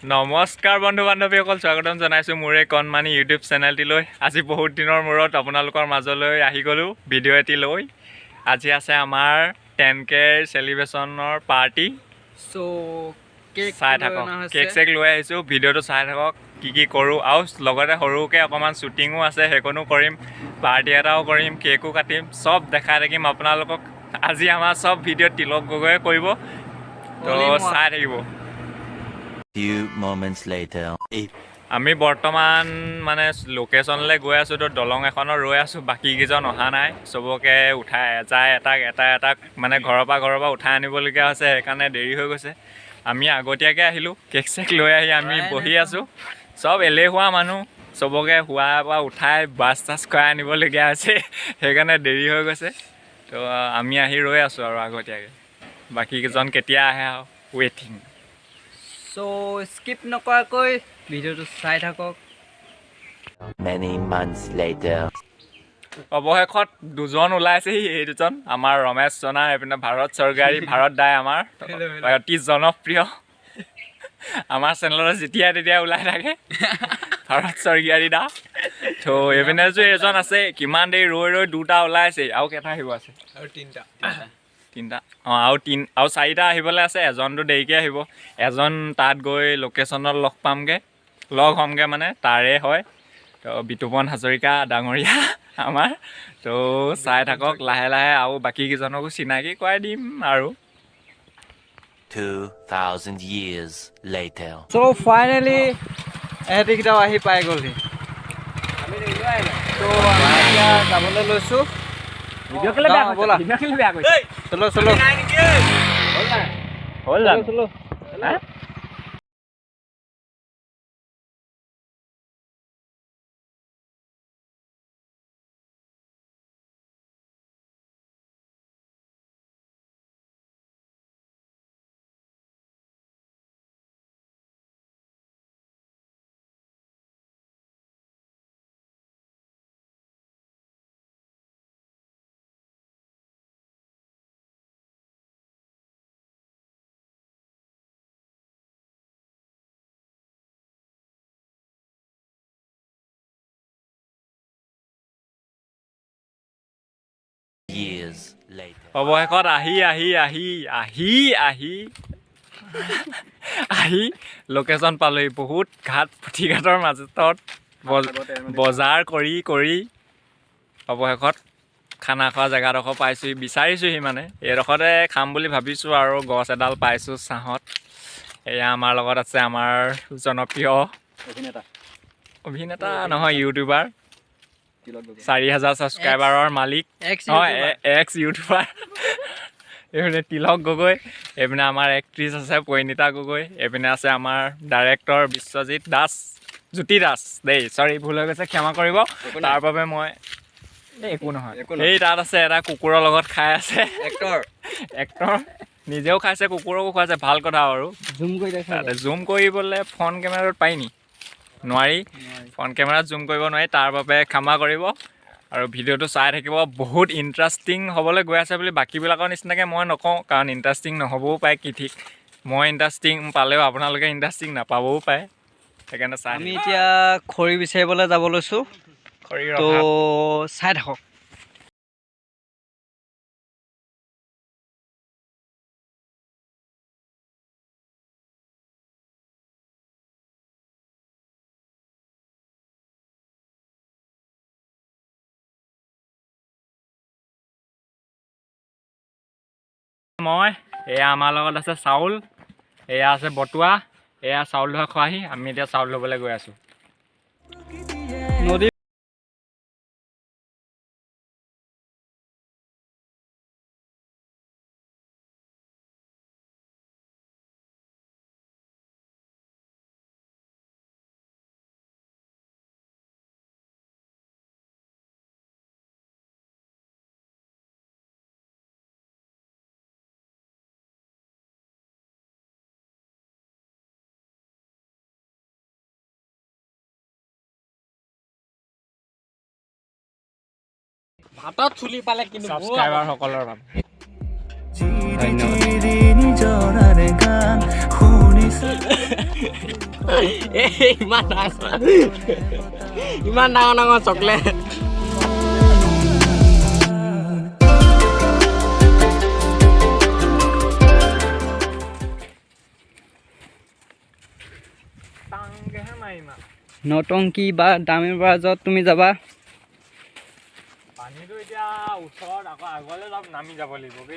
নমস্কাৰ বন্ধু বান্ধৱীসকল, স্বাগতম জনাইছোঁ মোৰ এই কণমানি ইউটিউব চেনেলটিলৈ। আজি বহুত দিনৰ মূৰত আপোনালোকৰ মাজলৈ আহি গ'লোঁ ভিডিঅ' এটি লৈ। আজি আছে আমাৰ 10K চেলিব্ৰেশ্যনৰ পাৰ্টি। চাই থাকক, কেক চেক লৈ আহিছোঁ, ভিডিঅ'টো চাই থাকক কি কৰোঁ, আৰু লগতে সৰুকৈ অকণমান শ্বুটিঙো আছে, সেইকণো কৰিম, পাৰ্টি এটাও কৰিম, কেকো কাটিম, চব দেখাই থাকিম আপোনালোকক। আজি আমাৰ চব ভিডিঅ' তিলক গগৈয়ে কৰিব, তো চাই থাকিব। Few moments later. আমি বৰ্তমান মানে লোকেশ্যনলৈ গৈ আছোঁ, তো দলং এখনত ৰৈ আছোঁ, বাকীকেইজন অহা নাই, চবকে উঠাই এটাক মানে ঘৰৰ পৰা উঠাই আনিবলগীয়া হৈছে, সেইকাৰণে দেৰি হৈ গৈছে। আমি আগতীয়াকৈ আহিলোঁ, কেক চেক লৈ আহি আমি বহি আছোঁ, চব এলেহুৱা মানুহ, চবকে শোৱাৰ পৰা উঠাই বাছ চাছ খুৱাই আনিবলগীয়া হৈছে, সেইকাৰণে দেৰি হৈ গৈছে। তো আমি আহি ৰৈ আছোঁ আৰু আগতীয়াকৈ, বাকীকেইজন কেতিয়া আহে আৰু ৱেইটিং। স্কিপ নকৰাকৈ ভিডিঅ'টো চাই থাকক। Many months later. অৱশেষত দুজন ওলাইছেহি, এই দুজন আমাৰ ৰমেশ জনা, এইপিনে ভাৰত চৰকাৰী ভাৰত দাই আমাৰ অতি জনপ্ৰিয়, আমাৰ চেনেলত যেতিয়া তেতিয়া ওলাই থাকে ভাৰত চৰকাৰী দা। তো এইপিনে যে এজন আছে, কিমান দেৰি ৰৈ দুটা ওলাইছে, আৰু কেইটা আহিব আছে? আৰু তিনিটা আৰু চাৰিটা আহিবলৈ আছে, এজনটো দেৰিকৈ আহিব। এজন তাত গৈ লোকেশ্যনত লগ হ'মগৈ মানে তাৰে হয়। তো বিতুপন হাজৰিকা ডাঙৰীয়া আমাৰ, তো চাই থাকক লাহে লাহে, আৰু বাকীকেইজনকো চিনাকি কৰাই দিম আৰু। 2000 years later. ফাইনেলি এহেঁতিকেইটাও আহি পাই গ'লহি। তো আমি এতিয়া যাবলৈ লৈছোঁ। ব'লা চলো Years later. অৱশেষত আহি লোকেশ্যন পালোহি। বহুত পুথিঘাটৰ মাজত বজাৰ কৰি অৱশেষত খানা খোৱা জেগাডোখৰ পাইছোঁহি, বিচাৰিছোঁহি মানে এইডোখৰতে খাম বুলি ভাবিছোঁ, আৰু গছ এডাল পাইছোঁ ছাঁহত। এয়া আমাৰ লগত আছে আমাৰ জনপ্ৰিয় অভিনেতা নহয়, ইউটিউবাৰ, 4000 ছাবস্ক্ৰাইবাৰৰ মালিক, এক্স ইউটিউবাৰ এইপিনে তিলক গগৈ, এইপিনে আমাৰ এক্ট্ৰেছ আছে পৰিণীতা গগৈ, এইপিনে আছে আমাৰ ডাইৰেক্টৰ জ্যোতি দাস দেই, চৰি ভুল হৈ গৈছে, ক্ষমা কৰিব, তাৰ বাবে মই একো নহয়। সেই তাত আছে এটা কুকুৰৰ লগত খাই আছে এক্টৰ, নিজেও খাইছে, কুকুৰকো খুৱাইছে, ভাল কথা। আৰু জুম কৰিবলৈ ফ্ৰণ্ট কেমেৰাত পাৰি নি? নোৱাৰি, ফ্ৰণ্ট কেমেৰাত জুম কৰিব নোৱাৰি, তাৰ বাবে ক্ষমা কৰিব। আৰু ভিডিঅ'টো চাই থাকিব, বহুত ইণ্টাৰেষ্টিং হ'বলৈ গৈ আছে বুলি বাকীবিলাকৰ নিচিনাকৈ মই নকওঁ, কাৰণ ইণ্টাৰেষ্টিং নহ'বও পাৰে, কি ঠিক, মই ইণ্টাৰেষ্টিং পালেও আপোনালোকে ইণ্টাৰেষ্টিং নাপাবও পাৰে, সেইকাৰণে চাই। আমি এতিয়া খৰি বিচাৰিবলৈ যাব লৈছোঁ, তো চাই থাকক। এয়া আমাৰ লগত আছে চাউল, এয়া আছে বটুৱা, এয়া চাউল ধোৱা খোৱাহি। আমি এতিয়া চাউল ল'বলৈ গৈ আছোঁ। নদী ভাতত চুলি পালে কিন্তু ছাবস্ক্ৰাইবাৰসকলৰ বাবে ধন্যবাদ। ইমান ডাঙৰ ডাঙৰ চকলেট নটংকি বা দামী বাজাৰত তুমি যাবা পানীটো এতিয়া ওচৰত আকৌ আগলৈ নামি যাব লাগিব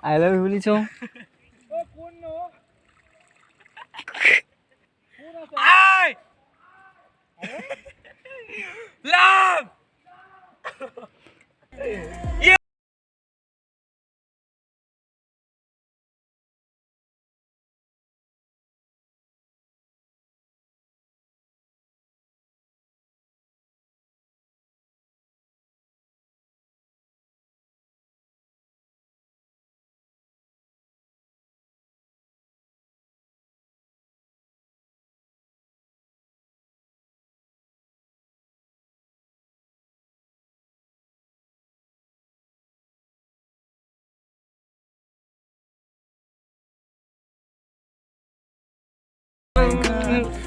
I love you বুলিছো I love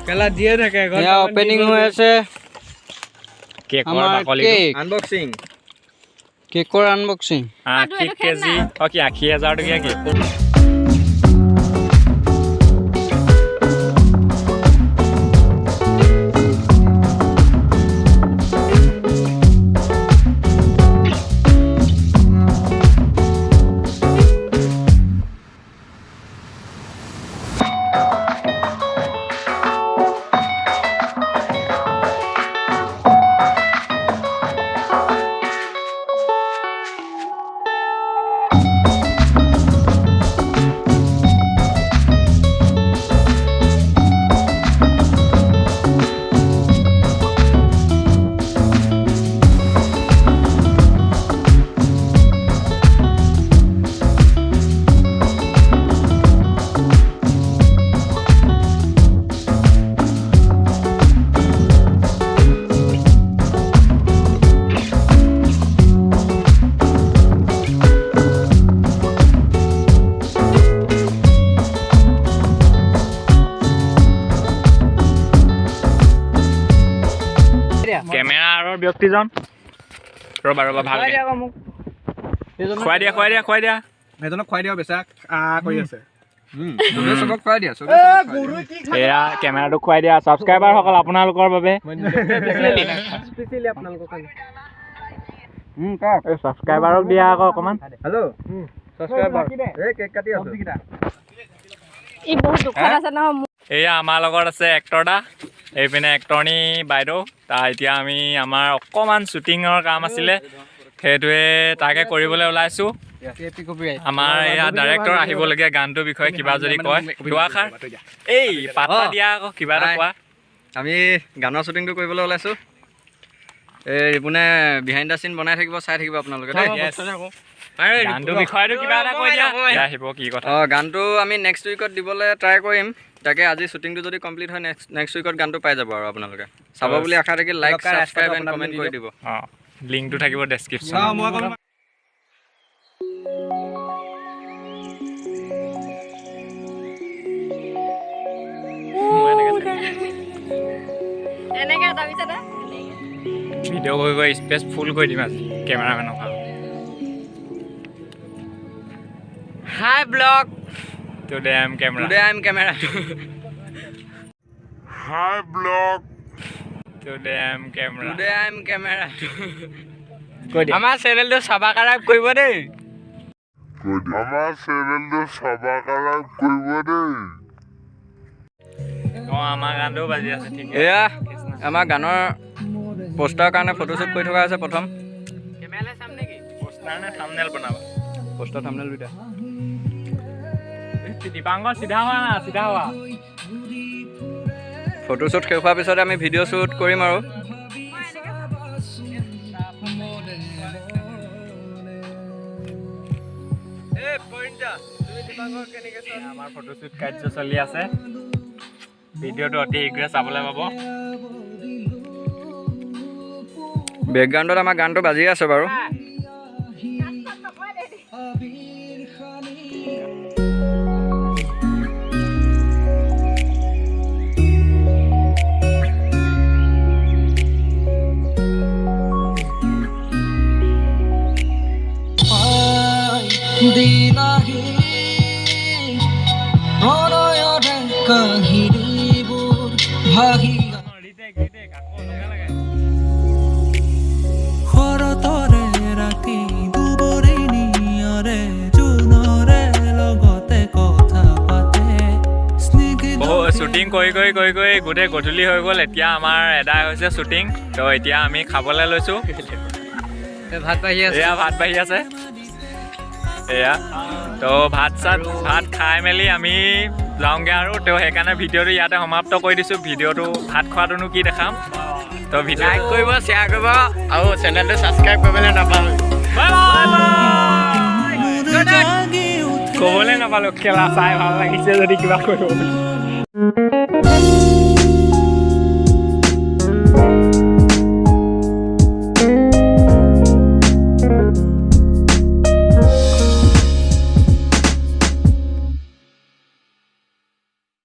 কেলা দিয়ে থাকে এয়া ওপেনিং হৈ আছে কেকৰ বাকলি আনবক্সিং কেকৰ আনবক্সিং 80 কেজি কি 80,000 টকীয়া কেক কেমেৰাৰ ব্যক্তিজন ৰবা ভালকে খুৱাই দিয়া এজনক খুৱাই দিয়া বেচা কৰি আছে এয়া কেমেৰাটো খুৱাই দিয়া ছাবস্ক্ৰাইবাৰ সকল আপোনালোকৰ বাবে ছাবস্ক্ৰাইবাৰক দিয়া আকৌ অকমান হেল্ল' ছাবস্ক্ৰাইবাৰ এই কেক কাটি আছো ই বহুত দুখত আছে নহয় এয়া আমাৰ লগত আছে এক্টৰ দা এইপিনে এক্টৰনী বাইদেউ এতিয়া আমি আমাৰ অকণমান শ্বুটিঙৰ কাম আছিলে সেইটোৱে তাকে কৰিবলৈ ওলাইছোঁ আমাৰ এয়া ডাইৰেক্টৰ আহিবলগীয়া গানটোৰ বিষয়ে কিবা যদি কয় দুআষাৰ এই পাত্তা দিয়া আকৌ কিবা এটা কোৱা আমি গানৰ শ্বুটিংটো কৰিবলৈ ওলাইছোঁ এই ৰিপুনে বিহাইণ্ড দ্য চিন বনাই থাকিব চাই থাকিব আপোনালোকে গানটোৰ বিষয়েতো কিবা এটা কৈ দিয়া আহিব কি কথা গানটো আমি নেক্সট উইকত দিবলৈ ট্ৰাই কৰিম তাকে আজি শ্বুটিংটো যদি কমপ্লিট হয় নেক্সট উইকত গানটো পাই যাব আৰু আপোনালোকে চাব বুলি আশা থাকি লাইক ছাবস্ক্ৰাইব এণ্ড কমেণ্ট কৰি দিব লিংকটো থাকিব ডেছক্ৰিপশ্যন এনেকে তাৰপিছতে ভিডিঅ' কৰি গৈ স্পেচ ফুল কৰি দিম আজি কেমেৰামেনৰ ভাল hi blog today I am camera today I am camera today I am camera today I am camera কৈ দিয়া আমাৰ চেনেলটো সাবস্ক্ৰাইব কৰিব দেই অঁ আমাৰ গানটোও বাজি আছে ঠিক এয়া আমাৰ গানৰ পোষ্টাৰৰ কাৰণে ফটোশ্বুট কৰি থকা আছে প্ৰথম পোষ্টাৰ নে থাম্বনেইল বনাবা পোষ্টাৰ থাম্বনেইল দুইটা দীপাংকৰ চিধা হোৱা না চিধা হোৱা ফটোশ্বুট শেষ হোৱাৰ পিছতে আমি ভিডিঅ' শ্বুট কৰিম আৰু আমাৰ ফটোশ্বুট কাৰ্য চলি আছে ভিডিঅ'টো অতি শীঘ্ৰে চাবলৈ পাব বেকগ্ৰাউণ্ডত আমাৰ গানটো বাজি আছে বাৰু দিনাহি প্ৰণয়ৰে কাহিনীবোৰ ভাহি শৰতৰে ৰাতি দুবৰি নিয়ৰে জোনৰে লগতে কথা পাতে শ্বুটিং কৰি গোটেই গধূলি হৈ গ'ল এতিয়া আমাৰ এদাই হৈছে শ্বুটিং তো এতিয়া আমি খাবলৈ লৈছোঁ ভাত বাঢ়ি আছে এয়া ভাত বাঢ়ি আছে এয়া তো ভাত খাই মেলি আমি যাওঁগৈ আৰু তো সেইকাৰণে ভিডিঅ'টো ইয়াতে সমাপ্ত কৰি দিছোঁ ভিডিঅ'টো ভাত খোৱাটোনো কি দেখাম তো ভিডিঅ' লাইক কৰিব শ্বেয়াৰ কৰিব আৰু চেনেলটো ছাবস্ক্ৰাইব কৰিবলৈ নাপাহৰিব ক'বলৈ নাপালোঁ খেলা চাই ভাল লাগিছে যদি কিবা কৰিব